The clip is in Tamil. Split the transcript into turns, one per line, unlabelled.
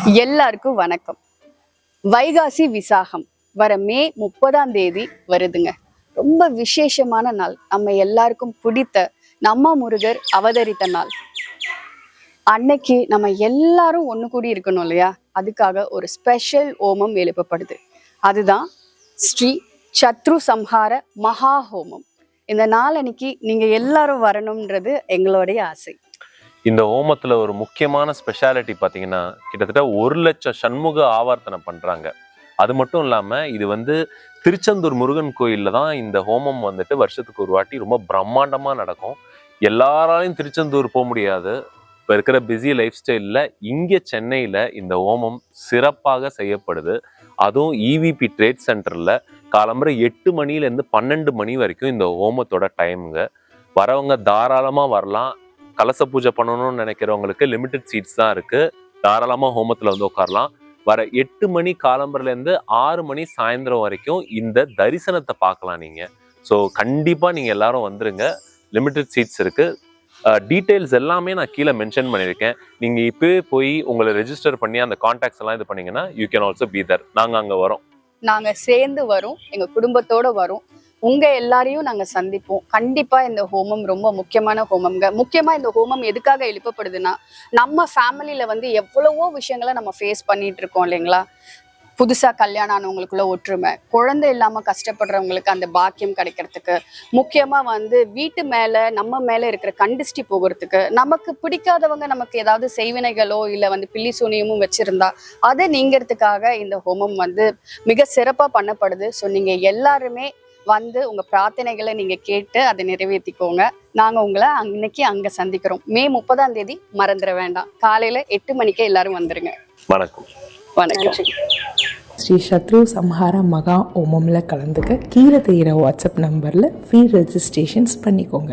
எல்லாருக்கும் வணக்கம். வைகாசி விசாகம் வர மே 30ஆம் தேதி வருதுங்க. ரொம்ப விசேஷமான நாள். நம்ம எல்லாருக்கும் பிடித்த நம்ம முருகர் அவதரித்த நாள். அன்னைக்கு நம்ம எல்லாரும் ஒண்ணு கூடி இருக்கணும் இல்லையா? அதுக்காக ஒரு ஸ்பெஷல் ஹோமம் எழுப்பப்படுது. அதுதான் ஸ்ரீ சத்ரு சம்ஹார மகா ஹோமம். இந்த நாள் அன்னைக்கு நீங்க எல்லாரும் வரணும்ன்றது எங்களுடைய ஆசை.
இந்த ஹோமத்துல ஒரு முக்கியமான ஸ்பெஷாலிட்டி பார்த்தீங்கன்னா, கிட்டத்தட்ட 1,00,000 சண்முக ஆவர்த்தனை பண்றாங்க. அது மட்டும் இல்லாம இது திருச்செந்தூர் முருகன் கோயில்ல தான் இந்த ஹோமம் வருஷத்துக்கு ஒரு வாட்டி ரொம்ப பிரம்மாண்டமா நடக்கும். எல்லாராலையும் திருச்செந்தூர் போக முடியாது. இப்போ இருக்கிற பிஸி லைஃப் ஸ்டைலில் இங்கே சென்னையில் இந்த ஹோமம் சிறப்பாக செய்யப்படுது. அதுவும் இவிபி ட்ரேட் சென்டரில் காலம்பரை 8 மணிலேருந்து 12 மணி வரைக்கும் இந்த ஹோமத்தோட டைமுங்க. வரவங்க தாராளமாக வரலாம். கலச பூஜை பண்ணணும்னு நினைக்கிறவங்களுக்கு லிமிடெட் சீட்ஸ் தான் இருக்குது. தாராளமாக ஹோமத்தில் உட்காரலாம். வர 8 மணி காலம்பரிலேருந்து 6 மணி சாயந்தரம் வரைக்கும் இந்த தரிசனத்தை பார்க்கலாம் நீங்கள். ஸோ கண்டிப்பாக நீங்கள் எல்லாரும் வந்துருங்க. லிமிடெட் சீட்ஸ் இருக்குது. டீட்டெயில்ஸ் எல்லாமே நான் கீழே மென்ஷன் பண்ணியிருக்கேன். நீங்கள் இப்போவே போய் உங்களை ரெஜிஸ்டர் பண்ணி அந்த கான்டாக்ட்ஸ் எல்லாம் இது பண்ணீங்கன்னா யூ கேன் ஆல்சோ பி தர். நாங்கள் அங்கே வரோம்.
நாங்கள் சேர்ந்து வரோம். எங்கள் குடும்பத்தோட வரோம். உங்க எல்லாரையும் நாங்க சந்திப்போம். கண்டிப்பா இந்த ஹோமம் ரொம்ப முக்கியமான ஹோமம்ங்க. முக்கியமா இந்த ஹோமம் எதுக்காக எழுப்பப்படுதுன்னா, நம்ம ஃபேமிலியில எவ்வளவோ விஷயங்களை நம்ம ஃபேஸ் பண்ணிட்டு இருக்கோம் இல்லைங்களா? புதுசா கல்யாணம் ஆனவங்களுக்குள்ள ஒற்றுமை, குழந்தை இல்லாம கஷ்டப்படுறவங்களுக்கு அந்த பாக்கியம் கிடைக்கிறதுக்கு, முக்கியமா வீட்டு மேல நம்ம மேல இருக்கிற கண்டிஷ்டி போகிறதுக்கு, நமக்கு பிடிக்காதவங்க நமக்கு ஏதாவது செய்வினைகளோ இல்ல பில்லி சூனியமும் வச்சிருந்தா அதை நீங்கிறதுக்காக இந்த ஹோமம் மிக சிறப்பா பண்ணப்படுது. ஸோ நீங்க எல்லாருமே உங்க பிரார்த்தனைகளை நீங்க கேட்டு அதை நிறைவேற்றிக்கோங்க. நாங்க உங்களை அன்னைக்கு அங்க சந்திக்கிறோம். மே 30ஆம் தேதி மறந்துட வேண்டாம். காலையில 8 மணிக்கே எல்லாரும் வந்துருங்க.
வணக்கம்.
வணக்கம்.
ஸ்ரீ சத்ரு சம்ஹார மகா ஹோமம்ல கலந்துக்க கீழே தெரிகிற வாட்ஸ்அப் நம்பர்ல ஃப்ரீ ரெஜிஸ்ட்ரேஷன்ஸ் பண்ணிக்கோங்க.